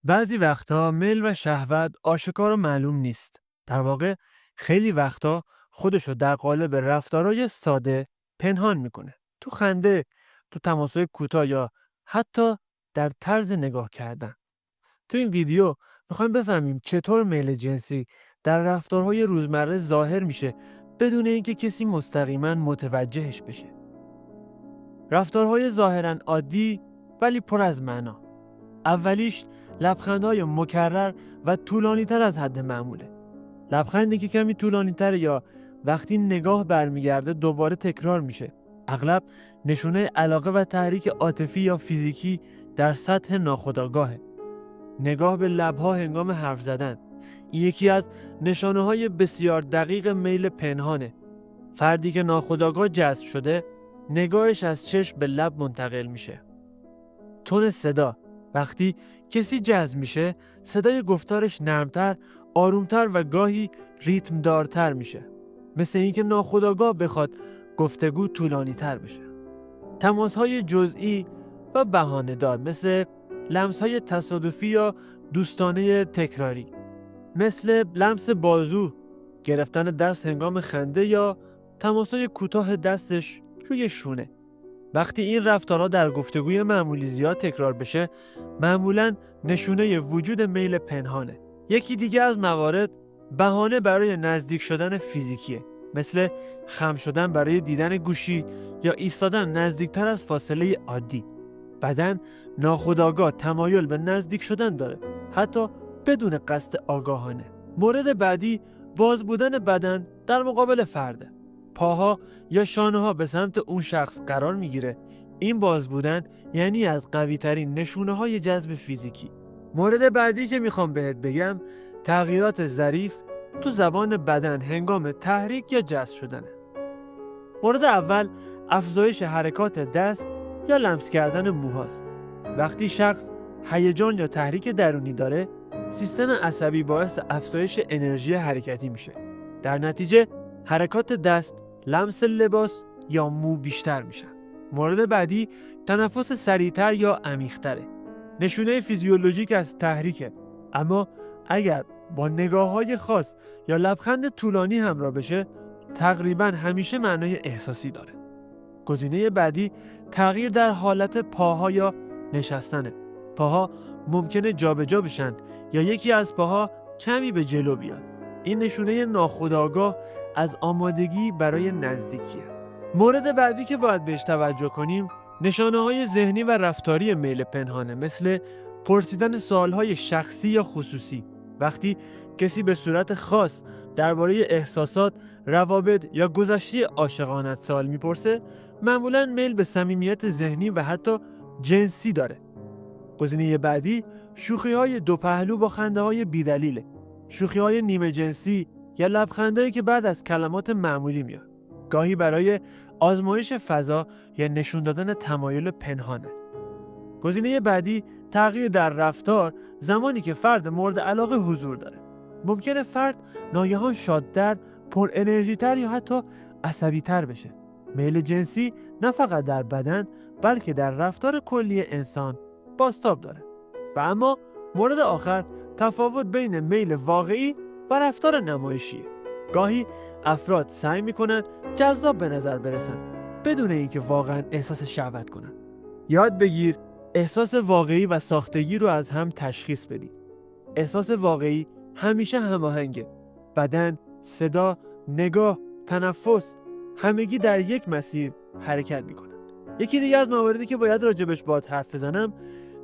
بعضی وقتا میل و شهوت آشکار و معلوم نیست. در واقع خیلی وقتا خودشو در قالب رفتارهای ساده پنهان میکنه. تو خنده، تو تماسهای کوتاه یا حتی در طرز نگاه کردن. تو این ویدیو میخوایم بفهمیم چطور میل جنسی در رفتارهای روزمره ظاهر میشه بدون اینکه کسی مستقیما متوجهش بشه. رفتارهای ظاهرا عادی ولی پر از معنا. اولیش لبخندهای مکرر و طولانی‌تر از حد معموله. لبخندی که کمی طولانی‌تر یا وقتی نگاه برمیگرده دوباره تکرار میشه. اغلب نشونه علاقه و تحریک عاطفی یا فیزیکی در سطح ناخودآگاهه. نگاه به لب‌ها هنگام حرف زدن. این یکی از نشانه‌های بسیار دقیق میل پنهانه. فردی که ناخودآگاه جذب شده، نگاهش از چشم به لب منتقل میشه. تون صدا. وقتی کسی جذب میشه، صدای گفتارش نرمتر، آرومتر و گاهی ریتم دارتر میشه. مثل اینکه ناخودآگاه بخواد گفتگو طولانی تر بشه. تماس‌های جزئی و بهانه‌دار مثل لمس‌های تصادفی یا دوستانه تکراری. مثل لمس بازو، گرفتن دست هنگام خنده یا تماس‌های کوتاه دستش روی شونه. وقتی این رفتارها در گفتگوی معمولی زیاد تکرار بشه، معمولاً نشونه وجود میل پنهانه. یکی دیگه از موارد بهانه برای نزدیک شدن فیزیکیه، مثل خم شدن برای دیدن گوشی یا ایستادن نزدیکتر از فاصله عادی. بدن ناخودآگاه تمایل به نزدیک شدن داره، حتی بدون قصد آگاهانه. مورد بعدی باز بودن بدن در مقابل فرده. پاها یا شانه‌ها به سمت اون شخص قرار میگیره. این باز بودن یعنی از قوی ترین نشونه‌های جذب فیزیکی. مورد بعدی که میخوام بهت بگم تغییرات ظریف تو زبان بدن هنگام تحریک یا جذب شدنه. مورد اول افزایش حرکات دست یا لمس کردن موهاست. وقتی شخص هیجان یا تحریک درونی داره، سیستم عصبی باعث افزایش انرژی حرکتی میشه. در نتیجه حرکات دست، لمس لباس یا مو بیشتر میشن. مورد بعدی تنفس سریعتر یا عمیق‌تره. نشونه فیزیولوژیک از تحریکه، اما اگر با نگاه‌های خاص یا لبخند طولانی همراه بشه، تقریباً همیشه معنای احساسی داره. گزینه بعدی تغییر در حالت پاها یا نشستنه. پاها ممکنه جابجا بشن یا یکی از پاها کمی به جلو بیاد. این نشونه ناخودآگاه از آمادگی برای نزدیکیه. مورد بعدی که باید بهش توجه کنیم نشانه‌های ذهنی و رفتاری میل پنهانه، مثل پرسیدن سوال‌های شخصی یا خصوصی. وقتی کسی به صورت خاص درباره احساسات، روابط یا گذشته عاشقانت سوال میپرسه، معمولاً میل به صمیمیت ذهنی و حتی جنسی داره. گزینه بعدی شوخی‌های دو پهلو با خنده‌های بی‌دلیله. شوخی‌های نیمه جنسی یا لبخندایی که بعد از کلمات معمولی میاد. گاهی برای آزمایش فضا یا نشون دادن تمایل پنهانه. گزینه بعدی تغییر در رفتار زمانی که فرد مورد علاقه حضور داره. ممکنه فرد ناگهان شادتر، پر انرژی‌تر یا حتی عصبی‌تر بشه. میل جنسی نه فقط در بدن بلکه در رفتار کلی انسان بازتاب داره. و اما مورد آخر تفاوت بین میل واقعی و رفتار نمایشیه. گاهی افراد سعی میکنن جذاب به نظر برسن بدون اینکه واقعا احساس شهوت کنن. یاد بگیر احساس واقعی و ساختگی رو از هم تشخیص بدی. احساس واقعی همیشه هماهنگه. بدن، صدا، نگاه، تنفس همگی در یک مسیر حرکت میکنن. یکی دیگه از مواردی که باید راجبش باهات حرف بزنم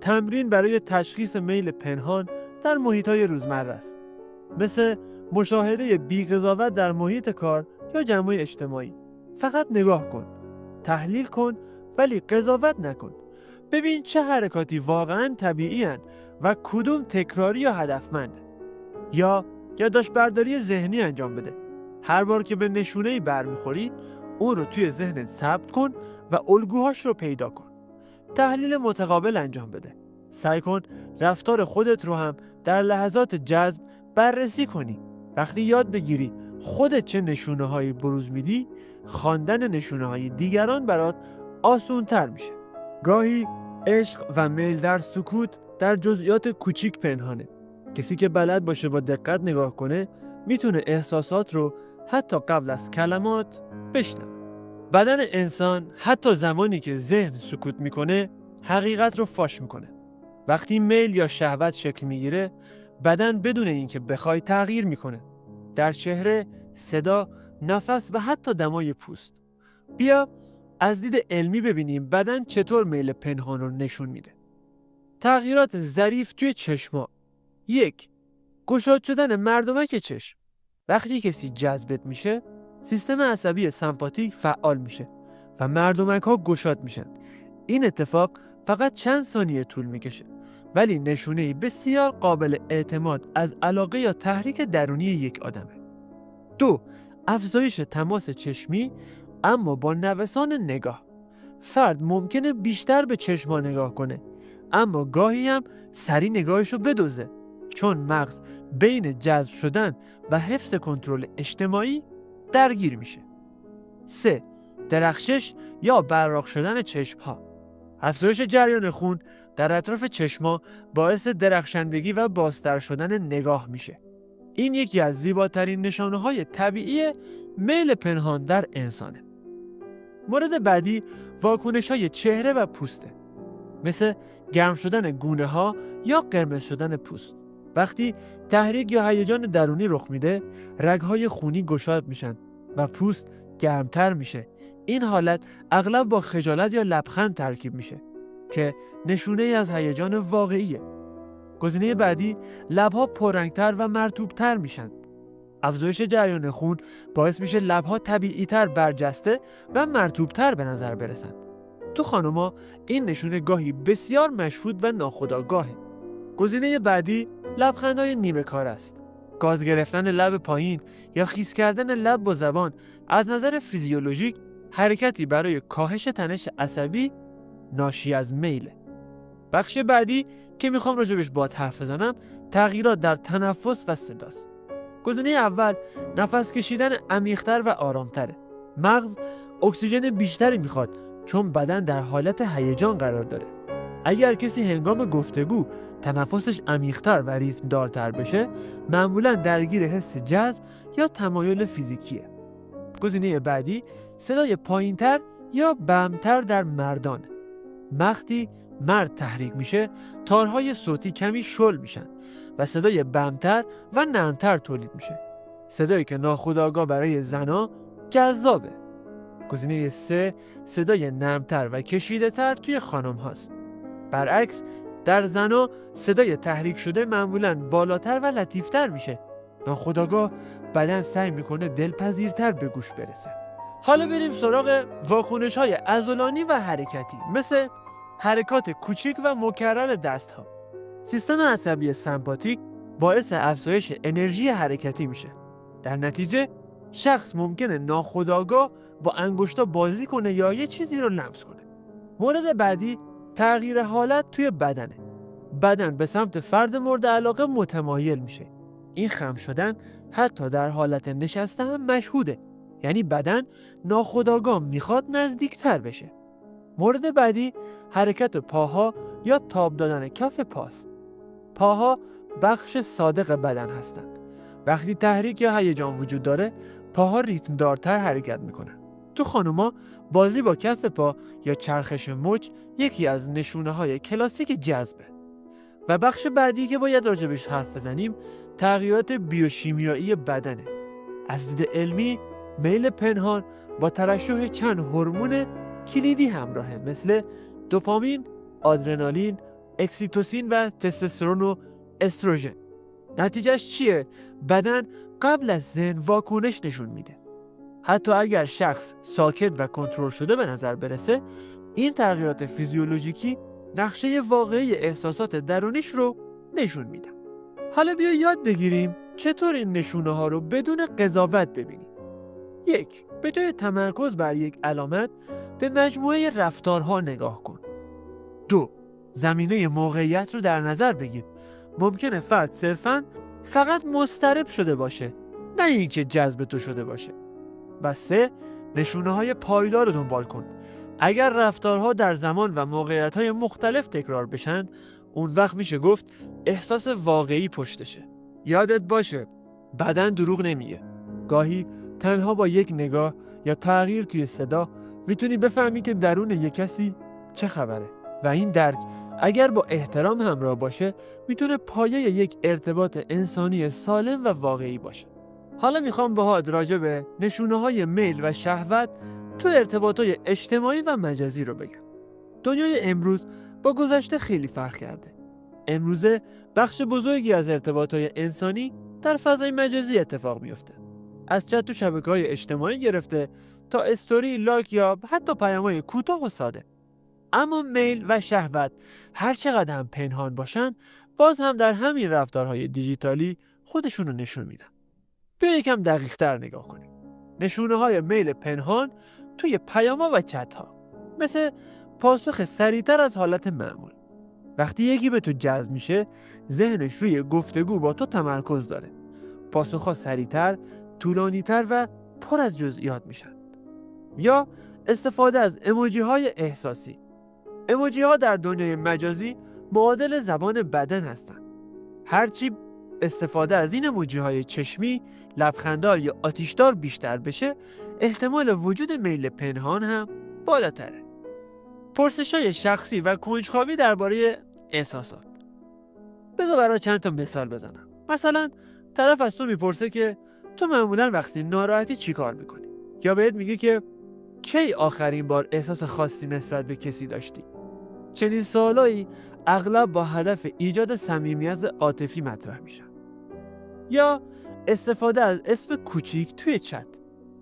تمرین برای تشخیص میل پنهان در محیط‌های روزمره است. مثل مشاهده بی‌قضاوت در محیط کار یا جمع اجتماعی. فقط نگاه کن، تحلیل کن ولی قضاوت نکن. ببین چه حرکاتی واقعاً طبیعی هستند و کدوم تکراری یا هدفمند. یا یادداشت برداری ذهنی انجام بده. هر بار که به نشونه‌ای برمیخوری، اون رو توی ذهنت ثبت کن و الگوهاش رو پیدا کن. تحلیل متقابل انجام بده. سعی کن رفتار خودت رو هم در لحظات جذب بررسی کنی. وقتی یاد بگیری خودت چه نشونه‌هایی بروز میدی، خواندن نشونه‌های دیگران برات آسان‌تر میشه. گاهی عشق و میل در سکوت در جزئیات کوچیک پنهانه. کسی که بلد باشه با دقت نگاه کنه میتونه احساسات رو حتی قبل از کلمات بشنوه. بدن انسان حتی زمانی که ذهن سکوت میکنه حقیقت رو فاش میکنه. وقتی میل یا شهوت شکل میگیره بدن بدون اینکه بخوای تغییر میکنه. در چهره، صدا، نفس و حتی دمای پوست. بیا از دید علمی ببینیم بدن چطور میل پنهان رو نشون میده. تغییرات ظریف توی چشما. 1. گشاد شدن مردمک چشم. وقتی کسی جذبت میشه سیستم عصبی سمپاتیک فعال میشه و مردمک ها گشاد میشن. این اتفاق فقط چند ثانیه طول میکشه ولی نشونه بسیار قابل اعتماد از علاقه یا تحریک درونی یک آدمه. 2. افزایش تماس چشمی اما با نوسان نگاه. فرد ممکنه بیشتر به چشما نگاه کنه اما گاهی هم سری نگاهشو بدوزه چون مغز بین جذب شدن و حفظ کنترل اجتماعی درگیر میشه. 3. درخشش یا براق شدن چشمها. افزایش جریان خون در اطراف چشما باعث درخشندگی و بازتر شدن نگاه میشه. این یکی از زیباترین نشانه‌های طبیعی میل پنهان در انسانه. مورد بعدی واکنش‌های چهره و پوسته. مثل گرم شدن گونه‌ها یا قرمز شدن پوست. وقتی تحریک یا هیجان درونی رخ میده، رگ‌های خونی گشاد میشن و پوست گرمتر میشه. این حالت اغلب با خجالت یا لبخند ترکیب میشه که نشونه ای از هیجان واقعیه. گزینه بعدی لب‌ها پررنگتر و مرطوب‌تر میشن. افزایش جریان خون باعث میشه لب‌ها طبیعی‌تر برجسته و مرطوب‌تر به نظر برسن. تو خانوما این نشونه گاهی بسیار مشهود و ناخودآگاهه. گزینه بعدی لبخندهای نیمه کار است. گاز گرفتن لب پایین یا خیس کردن لب با زبان از نظر فیزیولوژیک حرکتی برای کاهش تنش عصبی ناشی از میله. بخش بعدی که میخوام راجبش باهات حرف بزنم تغییرات در تنفس و صداست. گزینه اول نفس کشیدن عمیق‌تر و آرام‌تره. مغز اکسیژن بیشتری میخواد چون بدن در حالت هیجان قرار داره. اگر کسی هنگام گفتگو تنفسش عمیق‌تر و ریتم‌دارتر بشه معمولاً درگیر حس جذب یا تمایل فیزیکیه. گزینه بعدی صدای پایین‌تر یا بم‌تر در مردان. وقتی مرد تحریک میشه تارهای صوتی کمی شل میشن و صدای بم‌تر و نرم‌تر تولید میشه. صدایی که ناخودآگاه برای زنا جذابه. گزینه 3 صدای نرم‌تر و کشیده‌تر توی خانم هاست. برعکس در زنا صدای تحریک شده معمولاً بالاتر و لطیفتر میشه. ناخودآگاه بدن سعی میکنه دلپذیرتر به گوش برسه. حالا بریم سراغ واکنش‌های عضلانی و حرکتی مثل حرکات کوچیک و مکرر دست‌ها. سیستم عصبی سمپاتیک باعث افزایش انرژی حرکتی میشه. در نتیجه شخص ممکنه ناخودآگاه با انگشتا بازی کنه یا یه چیزی رو لمس کنه. مورد بعدی تغییر حالت توی بدنه. بدن به سمت فرد مورد علاقه متمایل میشه. این خم شدن حتی در حالت نشسته هم مشهوده. یعنی بدن ناخودآگاه میخواد نزدیکتر بشه. مورد بعدی حرکت پاها یا تاب دادن کف پاست. پاها بخش صادق بدن هستند. وقتی تحریک یا هیجان وجود داره پاها ریتم دارتر حرکت میکنن. تو خانوما بازی با کف پا یا چرخش مچ یکی از نشونه های کلاسیک جذبه. و بخش بعدی که باید راجبش حرف بزنیم تغییرات بیوشیمیایی بدنه. از دید علمی میل پنهان با ترشح چند هورمون کلیدی همراهه مثل دوپامین، آدرنالین، اکسیتوسین و تستوسترون و استروژن. نتیجهش چیه؟ بدن قبل از ذهن واکنش نشون میده. حتی اگر شخص ساکت و کنترل شده به نظر برسه، این تغییرات فیزیولوژیکی نقشه واقعی احساسات درونیش رو نشون میدن. حالا بیا یاد بگیریم چطور این نشونه ها رو بدون قضاوت ببینیم. 1. به جای تمرکز بر یک علامت به مجموعه رفتارها نگاه کن. 2. زمینه موقعیت رو در نظر بگیر. ممکنه فرد صرفاً فقط مضطرب شده باشه، نه اینکه جذب تو شده باشه. و 3. نشونه های پایدار رو دنبال کن. اگر رفتارها در زمان و موقعیت‌های مختلف تکرار بشن، اون وقت میشه گفت احساس واقعی پشتشه. یادت باشه بدن دروغ نمیگه. گاهی تنها با یک نگاه یا تغییر توی صدا میتونی بفهمی که درون یک کسی چه خبره و این درک اگر با احترام همراه باشه میتونه پایه یک ارتباط انسانی سالم و واقعی باشه. حالا میخوام باهات راجع به نشونه‌های میل و شهوت تو ارتباطات اجتماعی و مجازی رو بگم. دنیای امروز با گذشته خیلی فرق کرده. امروزه بخش بزرگی از ارتباطات انسانی در فضای مجازی اتفاق میفته. از چت تو شبکه‌های اجتماعی گرفته تا استوری، لایک یا حتی پیام‌های کوتاه و ساده. اما میل و شهوت هر چقدر هم پنهان باشن، باز هم در همین رفتارهای دیجیتالی خودشون رو نشون میدن. بیا یکم دقیق‌تر نگاه کنیم. نشونه‌های میل پنهان توی پیام‌ها و چت‌ها، مثل پاسخ سریعتر از حالت معمول. وقتی یکی به تو جذب میشه، ذهنش روی گفتگو با تو تمرکز داره. پاسخ‌ها سریعتر، طولانی‌تر و پر از جزئیات میشن. یا استفاده از ایموجی‌های احساسی. ایموجی‌ها در دنیای مجازی معادل زبان بدن هستند. هرچی استفاده از این ایموجی‌های چشمی، لبخنددار یا آتشدار بیشتر بشه، احتمال وجود میل پنهان هم بالاتره. پرسش‌های شخصی و کنجکاوی درباره احساسات. بذار برای چند تا مثال بزنم. مثلا طرف از تو میپرسه که تو معمولا وقتی ناراحتی چی کار میکنی؟ یا بهت میگه که کی آخرین بار احساس خاصی نسبت به کسی داشتی؟ چنین سوالایی اغلب با هدف ایجاد صمیمیت عاطفی مطرح میشن. یا استفاده از اسم کوچیک توی چت.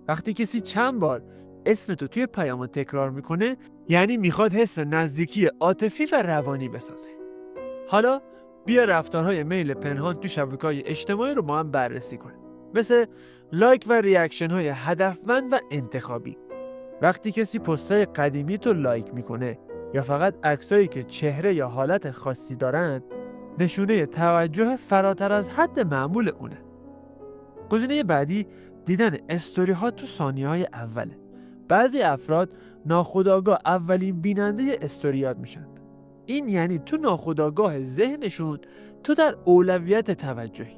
وقتی کسی چند بار اسم تو توی پیام تکرار میکنه، یعنی میخواد حس نزدیکی عاطفی و روانی بسازه. حالا بیا رفتارهای میل پنهان تو شبکه‌های اجتماعی رو با هم بررسی کنیم. مثل لایک و ریاکشن های هدفمند و انتخابی. وقتی کسی پستای قدیمی تو لایک میکنه یا فقط عکسایی که چهره یا حالت خاصی دارن، نشونه توجه فراتر از حد معمول اونه. گزینه بعدی دیدن استوری ها تو ثانیه های اوله. بعضی افراد ناخودآگاه اولین بیننده استوریات میشن. این یعنی تو ناخودآگاه ذهنشون تو در اولویت توجهی.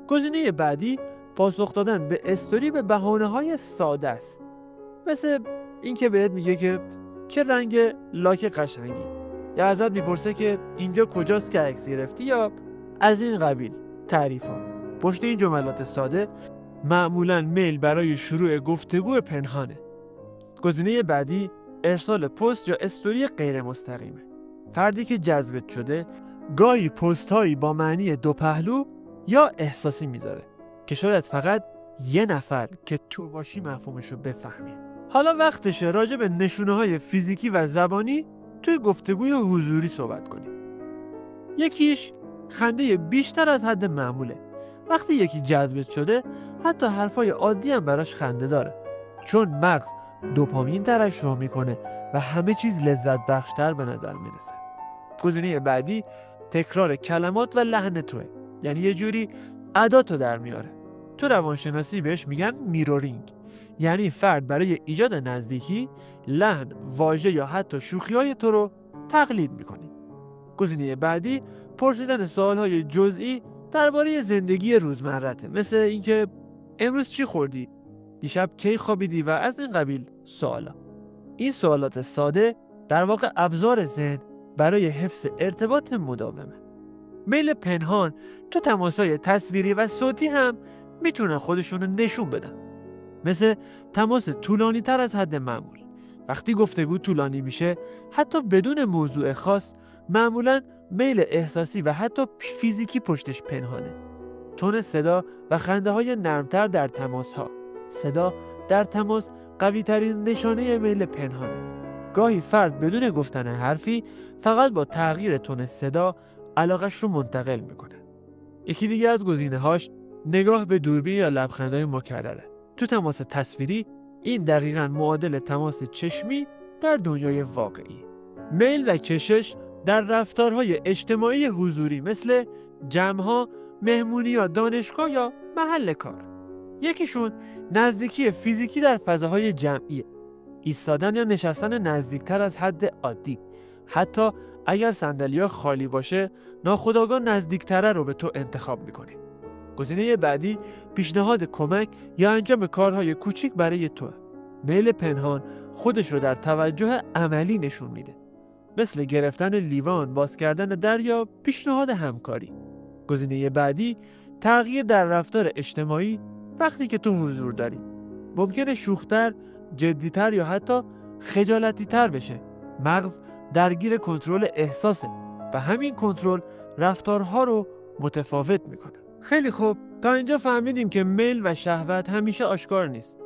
گزینه بعدی پاسخ دادن به استوری به بهانه‌های ساده است. مثل این که بهت میگه که چه رنگ لاک قشنگی، یا ازت میپرسه که اینجا کجاست که عکس گرفتی، یا از این قبیل تعریف‌ها. پشت این جملات ساده معمولاً میل برای شروع گفتگو پنهانه. گزینه بعدی ارسال پست یا استوری غیر مستقیمه. فردی که جذبت شده گاهی پست‌هایی با معنی دو پهلو یا احساسی میذاره که شاید فقط یه نفر که تو باشی مفهومشو بفهمی. حالا وقتشه راجع به نشونه‌های فیزیکی و زبانی توی گفتگوی حضوری صحبت کنیم. یکیش خنده بیشتر از حد معموله. وقتی یکی جذبت شده، حتی حرفای عادی هم براش خنده داره، چون مغز دوپامین ترشح میکنه و همه چیز لذت بخشتر به نظر میرسه. گزینه بعدی تکرار کلمات و لحن توه، یعنی یه جوری اداتو در میاره. تو روانشناسی بهش میگن میرورینگ، یعنی فرد برای ایجاد نزدیکی لحن، واژه یا حتی شوخی‌های تو رو تقلید میکنه. گزینه بعدی پرسیدن سوال‌های جزئی درباره زندگی روزمرته، مثل اینکه امروز چی خوردی؟ دیشب کی خوابیدی؟ و از این قبیل سوالا. این سوالات ساده در واقع ابزار ذهن برای حفظ ارتباط مداومه. میل پنهان تو تماس‌های تصویری و صوتی هم میتونن خودشون رو نشون بدن، مثل تماس طولانی تر از حد معمول. وقتی گفتگو طولانی میشه، حتی بدون موضوع خاص، معمولاً میل احساسی و حتی فیزیکی پشتش پنهانه. تون صدا و خنده های نرمتر در تماس ها. صدا در تماس قوی ترین نشانه میل پنهانه. گاهی فرد بدون گفتن حرفی فقط با تغییر تون صدا علاقش رو منتقل میکنه. یکی دیگه از گزینه هاش نگاه به دوربین یا لبخندهای مکرره. تو تماس تصویری این دقیقاً معادل تماس چشمی در دنیای واقعی. میل و کشش در رفتارهای اجتماعی حضوری مثل جمع‌ها، مهمونی‌ها، دانشگاه یا محل کار. یکیشون نزدیکی فیزیکی در فضاهای جمعیه. ایستادن یا نشستن نزدیکتر از حد عادی، حتی اگر صندلی‌ها خالی باشه، ناخودآگاه نزدیکتره رو به تو انتخاب میکنه. گزینه بعدی پیشنهاد کمک یا انجام کارهای کوچیک برای تو. میل پنهان خودش رو در توجه عملی نشون میده. مثل گرفتن لیوان، باز کردن در یا پیشنهاد همکاری. گزینه بعدی تغییر در رفتار اجتماعی وقتی که تو حضور داری. ممکنه شوخ‌تر، جدی‌تر یا حتی خجالتی‌تر بشه. مغز درگیر کنترل احساسه و همین کنترل رفتارها رو متفاوت میکنه. خیلی خوب، تا اینجا فهمیدیم که میل و شهوت همیشه آشکار نیست.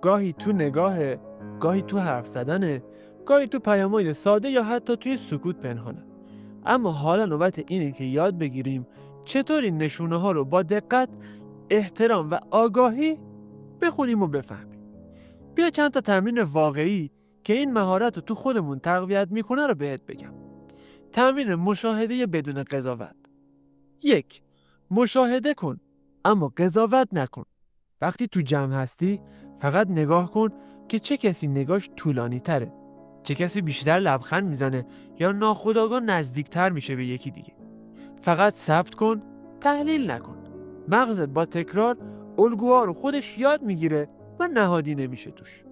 گاهی تو نگاهه، گاهی تو حرف زدنه، گاهی تو پیام‌های ساده یا حتی توی سکوت پنهانه. اما حالا نوبت اینه که یاد بگیریم چطور این نشونه‌ها رو با دقت، احترام و آگاهی بخونیم و بفهمیم. بیا چند تا تمرین واقعی که این مهارت رو تو خودمون تقویت میکنه رو بهت بگم. تمرین مشاهده بدون قضاوت. 1. مشاهده کن اما قضاوت نکن. وقتی تو جمع هستی فقط نگاه کن که چه کسی نگاش طولانی تره، چه کسی بیشتر لبخند میزنه یا ناخودآگاه نزدیکتر میشه به یکی دیگه. فقط ثبت کن، تحلیل نکن. مغزت با تکرار الگوها رو خودش یاد میگیره و نهادی نمیشه توش.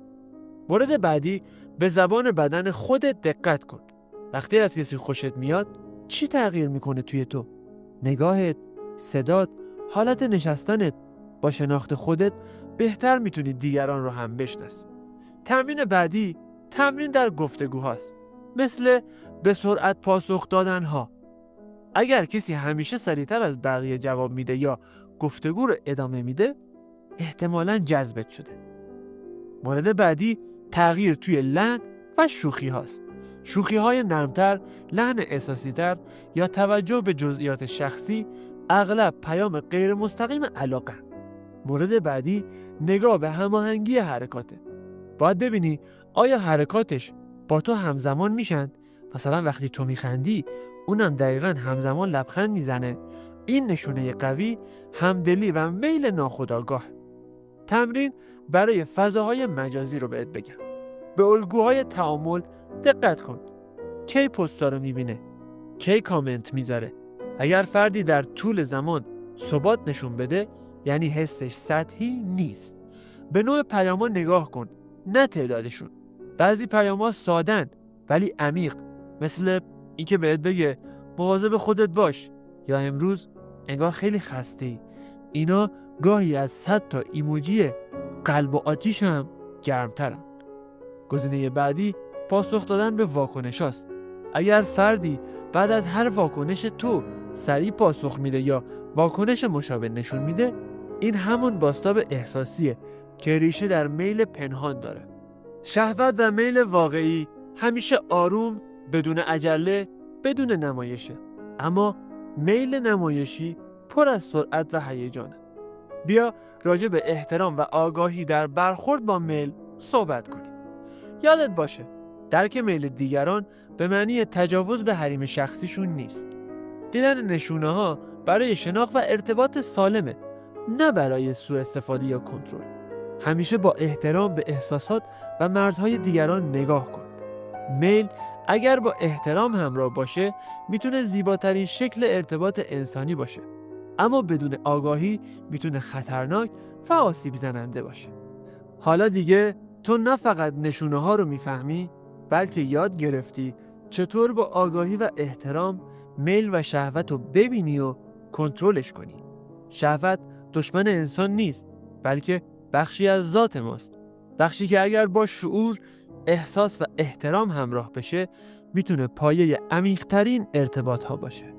مورد بعدی، به زبان بدن خودت دقت کن. وقتی از کسی خوشت میاد چی تغییر میکنه توی تو؟ نگاهت، صدات، حالت نشستنت. با شناخت خودت بهتر میتونی دیگران رو هم بشناسی. تمرین بعدی تمرین در گفتگوهاست، مثل به سرعت پاسخ دادن ها. اگر کسی همیشه سریعتر از بقیه جواب میده یا گفتگو رو ادامه میده، احتمالاً جذبت شده. مورد بعدی تغییر توی لحن و شوخی هاست. شوخی های نرمتر، لحن احساسی‌تر یا توجه به جزئیات شخصی اغلب پیام غیر مستقیم علاقه. مورد بعدی نگاه به هماهنگی حرکاته. باید ببینی آیا حرکاتش با تو همزمان میشن؟ مثلا وقتی تو میخندی اونم دقیقاً همزمان لبخند میزنه. این نشونه قوی همدلی و میل ناخودآگاه. تمرین برای فضاهای مجازی رو بهت بگم. به الگوهای تعامل دقت کن. کی پست‌ها رو میبینه؟ کی کامنت میذاره؟ اگر فردی در طول زمان ثبات نشون بده، یعنی حسش سطحی نیست. به نوع پیاما نگاه کن، نه تعدادشون. بعضی پیاما سادن ولی عمیق، مثل اینکه بهت بگه مواظب خودت باش یا امروز انگار خیلی خسته‌ای. اینا گاهی از 100 تا ایموجی قلب و آتیش هم گرمترن. گزینه بعدی پاسخ دادن به واکنش هاست. اگر فردی بعد از هر واکنش تو سریع پاسخ میده یا واکنش مشابه نشون میده، این همون بازتاب احساسیه که ریشه در میل پنهان داره. شهوت و میل واقعی همیشه آروم، بدون عجله، بدون نمایشه. اما میل نمایشی پر از سرعت و هیجانه. بیا راجع به احترام و آگاهی در برخورد با میل صحبت کنیم. یادت باشه درک میل دیگران به معنی تجاوز به حریم شخصیشون نیست. دیدن نشونه ها برای شناخت و ارتباط سالمه، نه برای سوء استفاده یا کنترل. همیشه با احترام به احساسات و مرزهای دیگران نگاه کن. میل اگر با احترام همراه باشه میتونه زیباترین شکل ارتباط انسانی باشه، اما بدون آگاهی میتونه خطرناک و آسیب زننده باشه. حالا دیگه تو نه فقط نشونه ها رو میفهمی، بلکه یاد گرفتی چطور با آگاهی و احترام میل و شهوت رو ببینی و کنترلش کنی. شهوت دشمن انسان نیست، بلکه بخشی از ذات ماست. بخشی که اگر با شعور، احساس و احترام همراه بشه میتونه پایه عمیق‌ترین ارتباط ها باشه.